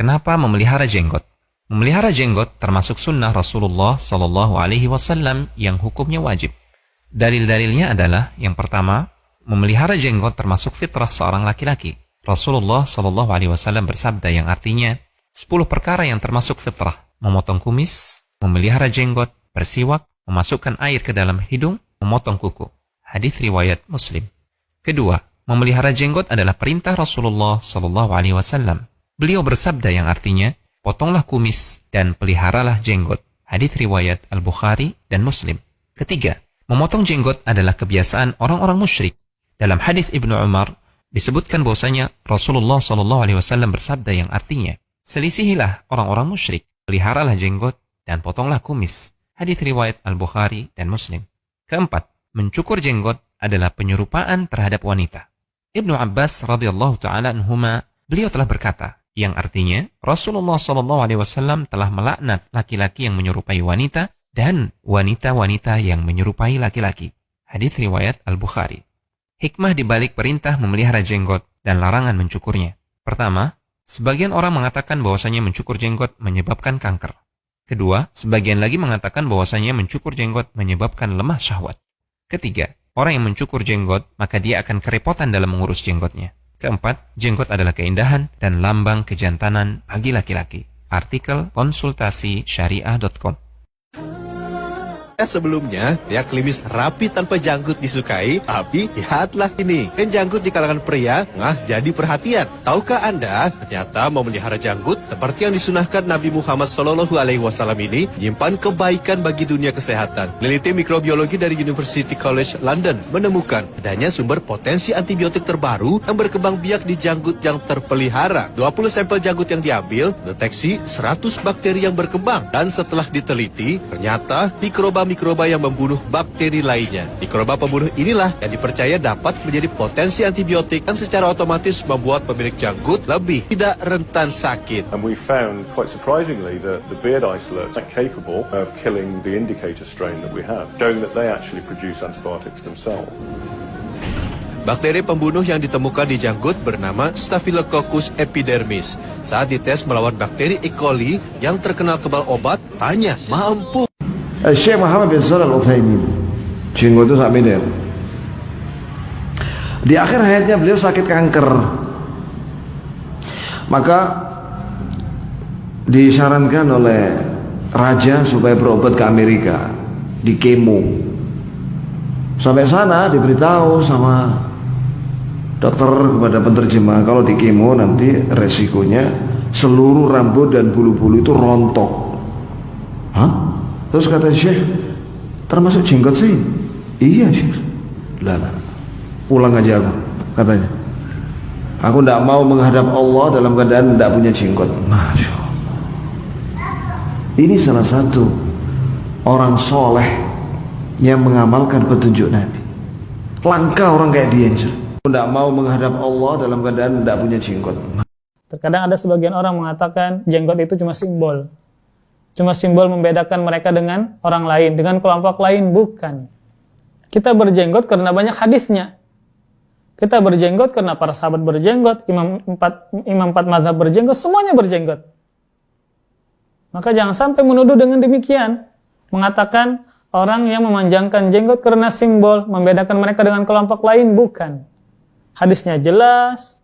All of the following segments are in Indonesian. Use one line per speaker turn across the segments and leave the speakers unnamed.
Kenapa memelihara jenggot? Memelihara jenggot termasuk sunnah Rasulullah Sallallahu Alaihi Wasallam yang hukumnya wajib. Dalil-dalilnya adalah yang pertama, memelihara jenggot termasuk fitrah seorang laki-laki. Rasulullah Sallallahu Alaihi Wasallam bersabda yang artinya 10 perkara yang termasuk fitrah: memotong kumis, memelihara jenggot, bersiwak, memasukkan air ke dalam hidung, memotong kuku. Hadis riwayat Muslim. Kedua, memelihara jenggot adalah perintah Rasulullah Sallallahu Alaihi Wasallam. Beliau bersabda yang artinya, potonglah kumis dan peliharalah jenggot. Hadis riwayat Al-Bukhari dan Muslim. Ketiga, memotong jenggot adalah kebiasaan orang-orang musyrik. Dalam hadis Ibnu Umar disebutkan bahwasanya Rasulullah SAW bersabda yang artinya, selisihilah orang-orang musyrik, peliharalah jenggot dan potonglah kumis. Hadis riwayat Al-Bukhari dan Muslim. Keempat, mencukur jenggot adalah penyerupaan terhadap wanita. Ibnu Abbas radhiyallahu taala anhuma, beliau telah berkata, yang artinya Rasulullah SAW telah melaknat laki-laki yang menyerupai wanita dan wanita-wanita yang menyerupai laki-laki. Hadis riwayat Al-Bukhari. Hikmah dibalik perintah memelihara jenggot dan larangan mencukurnya. Pertama, sebagian orang mengatakan bahwasanya mencukur jenggot menyebabkan kanker. Kedua, sebagian lagi mengatakan bahwasanya mencukur jenggot menyebabkan lemah syahwat. Ketiga, orang yang mencukur jenggot maka dia akan kerepotan dalam mengurus jenggotnya. Keempat, jenggot adalah keindahan dan lambang kejantanan bagi laki-laki. Artikel konsultasi syariah.com.
Sebelumnya, pihak klimis rapi tanpa janggut disukai, tapi lihatlah ini, kan janggut di kalangan pria, jadi perhatian. Tahukah Anda, ternyata memelihara janggut seperti yang disunahkan Nabi Muhammad SAW ini menyimpan kebaikan bagi dunia kesehatan. Peneliti mikrobiologi dari University College London menemukan adanya sumber potensi antibiotik terbaru yang berkembang biak di janggut yang terpelihara. 20 sampel janggut yang diambil, deteksi 100 bakteri yang berkembang, dan setelah diteliti, ternyata mikroba yang membunuh bakteri lainnya. Mikroba pembunuh inilah yang dipercaya dapat menjadi potensi antibiotik yang secara otomatis membuat pemilik janggut lebih tidak rentan sakit.
And we found quite surprisingly that the beard isolates are capable of killing the indicator strain that we have, showing that they actually produce antibiotics themselves.
Bakteri pembunuh yang ditemukan di janggut bernama Staphylococcus epidermis. Saat dites melawan bakteri E. coli yang terkenal kebal obat, hanya mampu.
Syekh Muhammad bin Shalih Al-Utsaimin, jenggot itu sak meter. Di akhir hayatnya beliau sakit kanker. Maka disarankan oleh raja supaya berobat ke Amerika, di kemo. Sampai sana diberitahu sama dokter kepada penterjemah, kalau di kemo nanti resikonya seluruh rambut dan bulu-bulu itu rontok. Hah? Terus kata Syekh, termasuk jenggot sih? Iya Syekh. Lah, pulang aja aku, katanya. Aku tidak mau menghadap Allah dalam keadaan tidak punya jenggot. Masya Allah. Ini salah satu orang soleh yang mengamalkan petunjuk Nabi. Langka orang kayak dia. Aku tidak mau menghadap Allah dalam keadaan tidak punya jenggot.
Terkadang ada sebagian orang mengatakan jenggot itu cuma simbol. Cuma simbol membedakan mereka dengan orang lain, dengan kelompok lain. Bukan. Kita berjenggot karena banyak hadisnya. Kita berjenggot karena para sahabat berjenggot, imam empat mazhab berjenggot, semuanya berjenggot. Maka jangan sampai menuduh dengan demikian. Mengatakan orang yang memanjangkan jenggot karena simbol, membedakan mereka dengan kelompok lain. Bukan. Hadisnya jelas.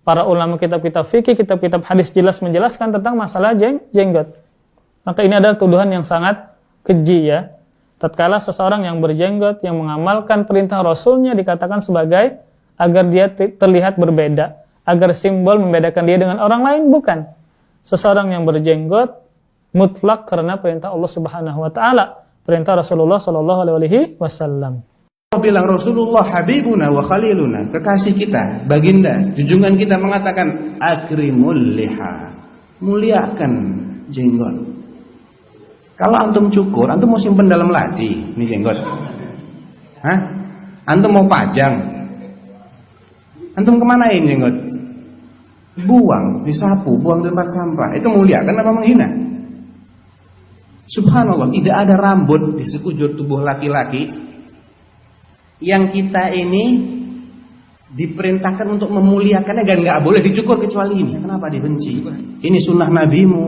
Para ulama kitab-kitab fikih, kitab-kitab hadis jelas menjelaskan tentang masalah jenggot. Maka ini adalah tuduhan yang sangat keji ya. Tatkala seseorang yang berjenggot, yang mengamalkan perintah Rasulnya dikatakan sebagai agar dia terlihat berbeda, agar simbol membedakan dia dengan orang lain, bukan. Seseorang yang berjenggot mutlak karena perintah Allah Subhanahu wa taala, perintah Rasulullah sallallahu alaihi wasallam.
Bilang Rasulullah habibuna wa khaliluna, kekasih kita, baginda, junjungan kita mengatakan akrimul liha, muliakan jenggot. Kalau antum cukur, antum mau simpen dalam laci, ini jenggot. Hah? Antum mau pajang? Antum kemanain jenggot? Buang, disapu, buang di tempat sampah. Itu mulia, kan apa menghina? Subhanallah, tidak ada rambut di sekujur tubuh laki-laki yang kita ini diperintahkan untuk memuliakannya dan nggak boleh dicukur kecuali ini. Kenapa dibenci? Ini sunnah nabimu,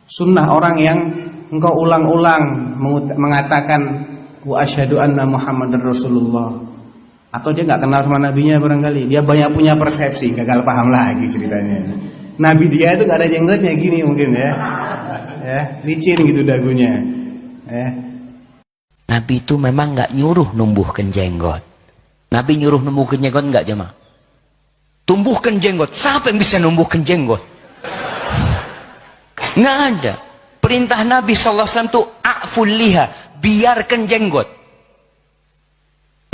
sunnah orang yang engkau ulang-ulang mengatakan wa asyhadu anna Muhammadar Rasulullah. Atau dia nggak kenal sama nabinya barangkali, dia banyak punya persepsi, gagal paham lagi ceritanya. Nabi dia itu nggak ada jenggotnya gini mungkin ya, licin gitu dagunya.
Nabi itu memang nggak nyuruh numbuhkan jenggot. Nabi nyuruh numbuhkan jenggot nggak jemaah? Tumbuhkan jenggot. Siapa yang bisa numbuhkan jenggot? Nggak ada. Perintah Nabi SAW itu a'ful liha, biarkan jenggot.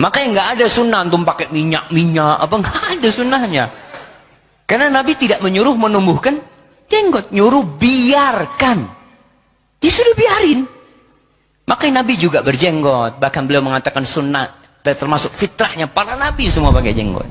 Makanya nggak ada sunnah untuk pakai minyak apa, nggak ada sunnahnya. Karena Nabi tidak menyuruh menumbuhkan jenggot, nyuruh biarkan. Dia sudah biarin. Makanya Nabi juga berjenggot, bahkan beliau mengatakan sunnah, termasuk fitrahnya para Nabi semua pakai jenggot.